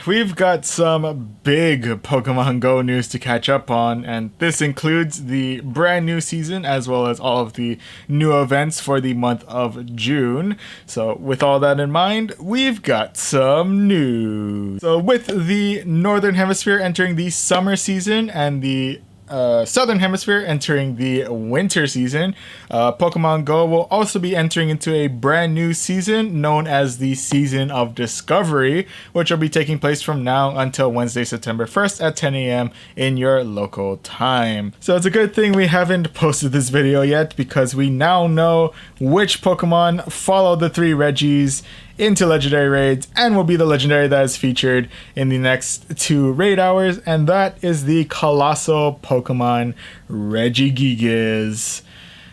We've got some big Pokemon Go news to catch up on, and this includes the brand new season as well as all of the new events for the month of June. So, with all that in mind, we've got some news. So, with the Northern Hemisphere entering the summer season and the Southern Hemisphere entering the winter season, Pokemon Go will also be entering into a brand new season known as the Season of Discovery, which will be taking place from now until Wednesday, September 1st at 10 a.m. in your local time. So it's a good thing we haven't posted this video yet because we now know which Pokemon follow the three Regis into legendary raids and will be the legendary that is featured in the next 2 raid hours, and that is the colossal Pokemon Regigigas.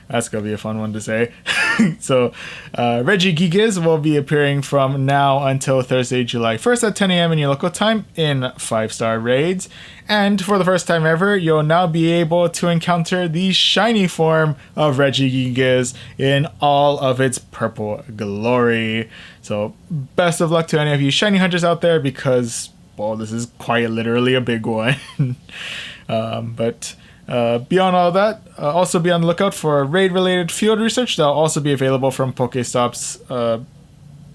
That's gonna be a fun one to say. So, Regigigas will be appearing from now until Thursday, July 1st at 10 a.m. in your local time in 5-star raids. And for the first time ever, you'll now be able to encounter the shiny form of Regigigas in all of its purple glory. So, best of luck to any of you shiny hunters out there because, well, this is quite literally a big one. Beyond all that, also be on the lookout for raid-related field research that will also be available from Pokestops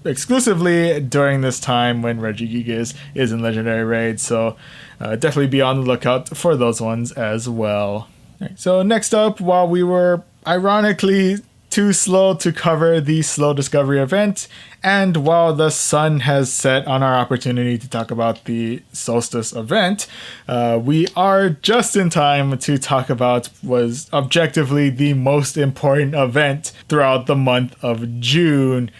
exclusively during this time when Regigigas is in legendary raids. So definitely be on the lookout for those ones as well. Right, so next up, while we were ironically too slow to cover the Slow Discovery event, and while the sun has set on our opportunity to talk about the Solstice event, we are just in time to talk about was objectively the most important event throughout the month of June,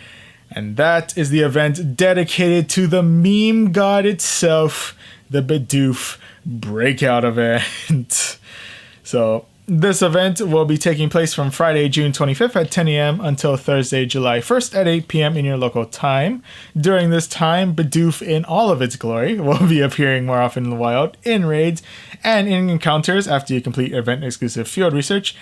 and that is the event dedicated to the meme god itself, the Bidoof Breakout event. So this event will be taking place from Friday, June 25th at 10 a.m. until Thursday, July 1st at 8 p.m. in your local time. During this time, Bidoof in all of its glory will be appearing more often in the wild, in raids, and in encounters after you complete event-exclusive field research.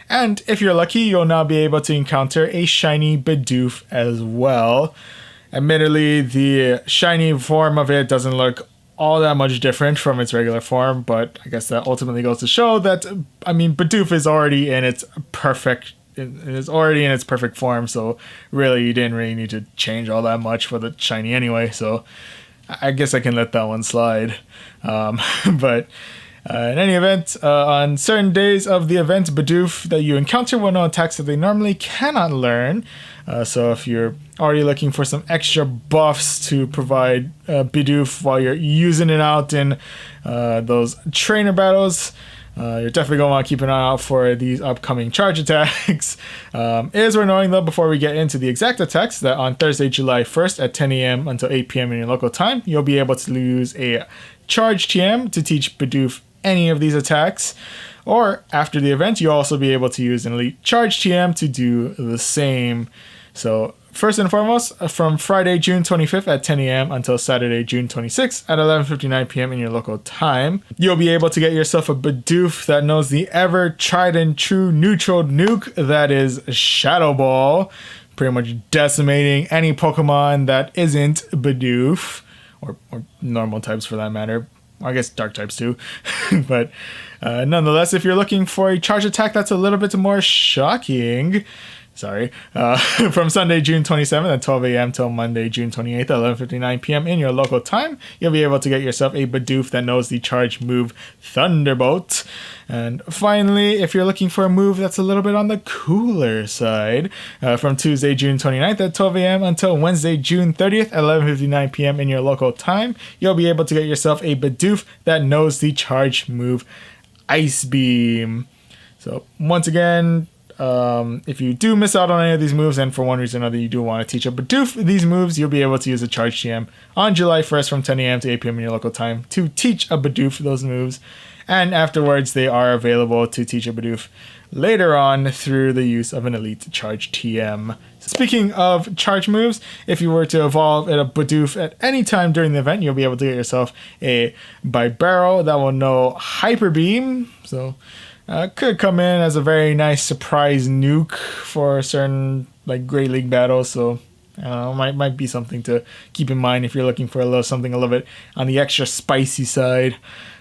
And if you're lucky, you'll now be able to encounter a shiny Bidoof as well. Admittedly, the shiny form of it doesn't look all that much different from its regular form, but I guess that ultimately goes to show that, I mean, Bidoof is already in its perfect form, so really you didn't really need to change all that much for the shiny anyway, so I guess I can let that one slide. In any event, on certain days of the event, Bidoof that you encounter will know attacks that they normally cannot learn. So if you're already looking for some extra buffs to provide Bidoof while you're using it out in those trainer battles, you're definitely going to want to keep an eye out for these upcoming charge attacks. It is worth knowing, though, before we get into the exact attacks, that on Thursday, July 1st at 10 a.m. until 8 p.m. in your local time, you'll be able to use a charge TM to teach Bidoof any of these attacks. Or after the event, you'll also be able to use an Elite Charge TM to do the same. So first and foremost, from Friday, June 25th at 10 a.m. until Saturday, June 26th at 11:59 p.m. in your local time, you'll be able to get yourself a Bidoof that knows the ever tried and true neutral nuke that is Shadow Ball, pretty much decimating any Pokemon that isn't Bidoof, or normal types for that matter. I guess dark types too. But nonetheless, if you're looking for a charge attack that's a little bit more shocking, from Sunday, June 27th at 12 a.m. till Monday, June 28th at 11:59 p.m. in your local time, you'll be able to get yourself a Bidoof that knows the charge move Thunderbolt. And finally, if you're looking for a move that's a little bit on the cooler side, from Tuesday, June 29th at 12 a.m. until Wednesday, June 30th at 11:59 p.m. in your local time, you'll be able to get yourself a Bidoof that knows the charge move Ice Beam. So once again, if you do miss out on any of these moves, and for one reason or another you do want to teach a Bidoof these moves, you'll be able to use a charge TM on July 1st from 10 a.m. to 8 p.m. in your local time to teach a Bidoof those moves. And afterwards, they are available to teach a Bidoof later on through the use of an Elite Charge TM. Speaking of charge moves, if you were to evolve at a Bidoof at any time during the event, you'll be able to get yourself a Bibarel that will know Hyper Beam. So could come in as a very nice surprise nuke for certain like Great League battles. So might be something to keep in mind if you're looking for something a little bit on the extra spicy side.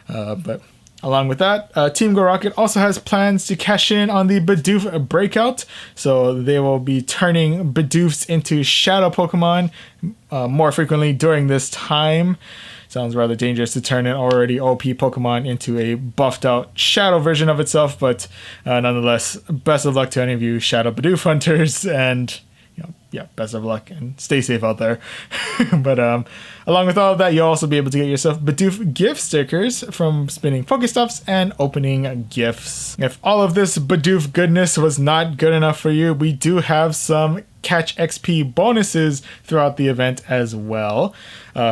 But along with that, Team Go Rocket also has plans to cash in on the Bidoof Breakout. So they will be turning Bidoofs into shadow Pokemon more frequently during this time. Sounds rather dangerous to turn an already OP Pokemon into a buffed out shadow version of itself, but nonetheless, best of luck to any of you Shadow Bidoof hunters, and best of luck and stay safe out there. But along with all of that, you'll also be able to get yourself Bidoof gift stickers from spinning Pokestops and opening gifts. If all of this Bidoof goodness was not good enough for you, we do have some Catch XP bonuses throughout the event as well.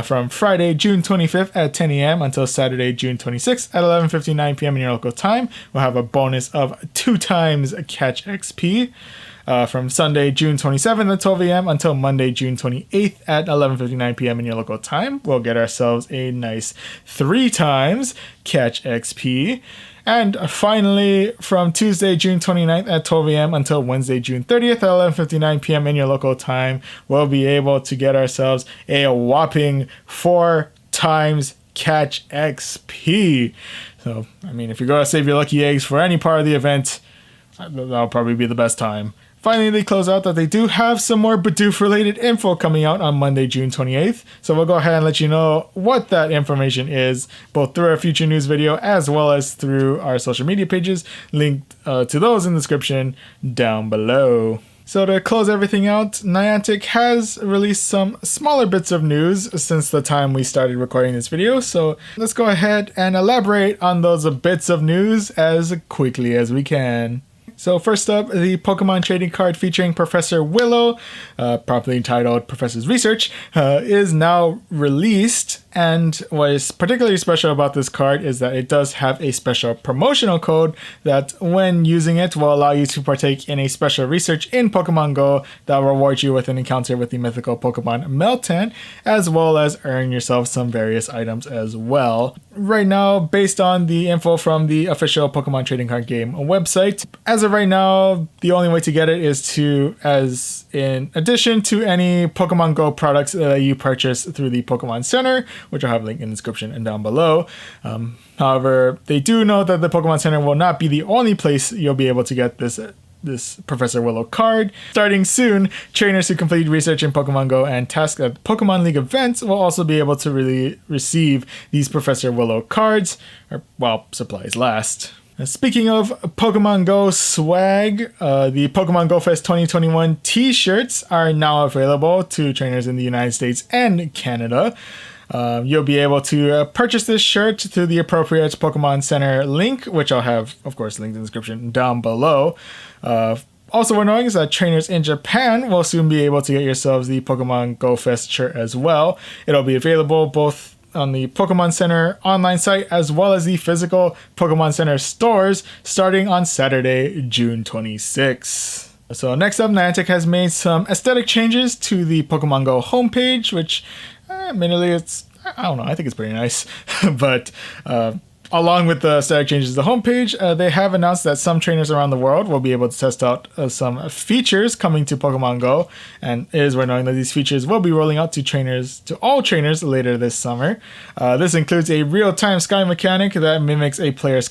From Friday, June 25th at 10 a.m. until Saturday, June 26th at 11:59 p.m. in your local time, we'll have a bonus of 2 times Catch XP. From Sunday, June 27th at 12 a.m. until Monday, June 28th at 11:59 p.m. in your local time, we'll get ourselves a nice 3 times Catch XP. And finally, from Tuesday, June 29th at 12 a.m. until Wednesday, June 30th at 11:59 p.m. in your local time, we'll be able to get ourselves a whopping 4 times Catch XP. So, I mean, if you're going to save your lucky eggs for any part of the event, that'll probably be the best time. Finally, they close out that they do have some more Bidoof-related info coming out on Monday, June 28th. So we'll go ahead and let you know what that information is, both through our future news video as well as through our social media pages, linked to those in the description down below. So to close everything out, Niantic has released some smaller bits of news since the time we started recording this video. So let's go ahead and elaborate on those bits of news as quickly as we can. So first up, the Pokemon trading card featuring Professor Willow, properly entitled Professor's Research, is now released. And what is particularly special about this card is that it does have a special promotional code that, when using it, will allow you to partake in a special research in Pokemon Go that will reward you with an encounter with the mythical Pokemon Meltan, as well as earn yourself some various items as well. Right now, based on the info from the official Pokemon trading card game website, as of right now, the only way to get it is as in addition to any Pokemon Go products that you purchase through the Pokemon Center, which I'll have linked in the description and down below. However, they do know that the Pokemon Center will not be the only place you'll be able to get this Professor Willow card. Starting soon, trainers who complete research in Pokemon Go and tasks at Pokemon League events will also be able to receive these Professor Willow cards, while supplies last. Speaking of Pokemon Go swag, the Pokemon Go Fest 2021 t-shirts are now available to trainers in the United States and Canada. You'll be able to purchase this shirt through the appropriate Pokemon Center link, which I'll have, of course, linked in the description down below. Also worth knowing is that trainers in Japan will soon be able to get yourselves the Pokemon Go Fest shirt as well. It'll be available both on the Pokemon Center online site as well as the physical Pokemon Center stores starting on Saturday, June 26th. So next up, Niantic has made some aesthetic changes to the Pokemon Go homepage, which admittedly I think it's pretty nice. But along with the aesthetic changes to the homepage, they have announced that some trainers around the world will be able to test out some features coming to Pokemon Go, and it is worth knowing that these features will be rolling out to all trainers later this summer. This includes a real-time sky mechanic that mimics a player's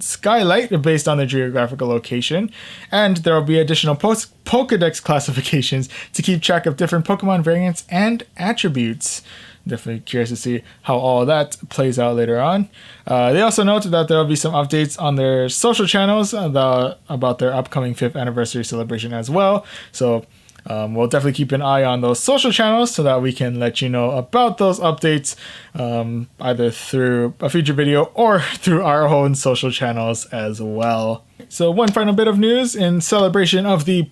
skylight based on their geographical location, and there will be additional Pokedex classifications to keep track of different Pokemon variants and attributes. Definitely curious to see how all of that plays out later on. They also note that there will be some updates on their social channels about their upcoming 5th anniversary celebration as well. So we'll definitely keep an eye on those social channels so that we can let you know about those updates, either through a future video or through our own social channels as well. So one final bit of news in celebration of the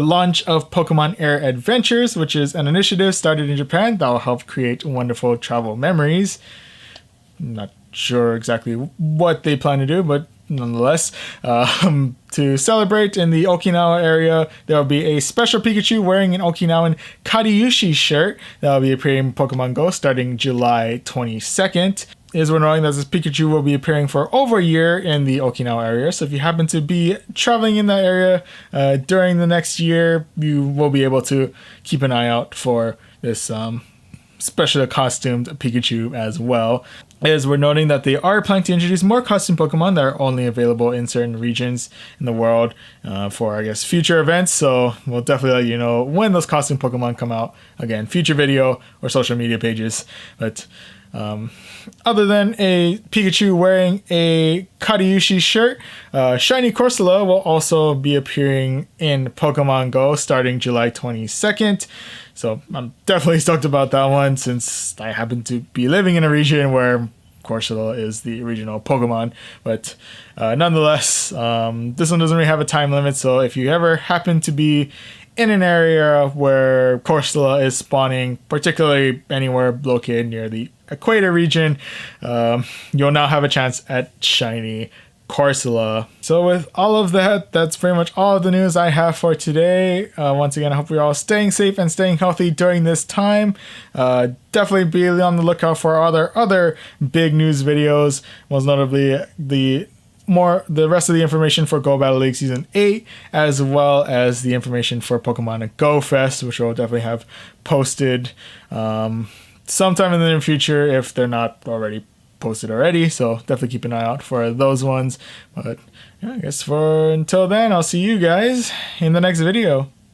launch of Pokemon Air Adventures, which is an initiative started in Japan that will help create wonderful travel memories. I'm not sure exactly what they plan to do, but nonetheless, to celebrate in the Okinawa area, there will be a special Pikachu wearing an Okinawan Kariushi shirt that will be appearing in Pokemon Go starting July 22nd. is we're knowing that this Pikachu will be appearing for over a year in the Okinawa area. So if you happen to be traveling in that area during the next year, you will be able to keep an eye out for this special costumed Pikachu as well. Is we're noting that they are planning to introduce more costume Pokemon that are only available in certain regions in the world for, I guess, future events. So we'll definitely let you know when those costume Pokemon come out. Again, future video or social media pages. But other than a Pikachu wearing a Kariushi shirt, Shiny Corsola will also be appearing in Pokemon Go starting July 22nd. So I'm definitely stoked about that one, since I happen to be living in a region where Corsola is the regional Pokemon. But nonetheless, this one doesn't really have a time limit. So if you ever happen to be in an area where Corsola is spawning, particularly anywhere located near the equator region, you'll now have a chance at Shiny Corsola. So with all of that, that's pretty much all of the news I have for today. Once again, I hope you're all staying safe and staying healthy during this time. Definitely be on the lookout for other big news videos, most notably the rest of the information for Go Battle League Season 8, as well as the information for Pokemon Go Fest, which we'll definitely have posted sometime in the near future if they're not already posted already. So definitely keep an eye out for those ones. But yeah, I guess until then, I'll see you guys in the next video.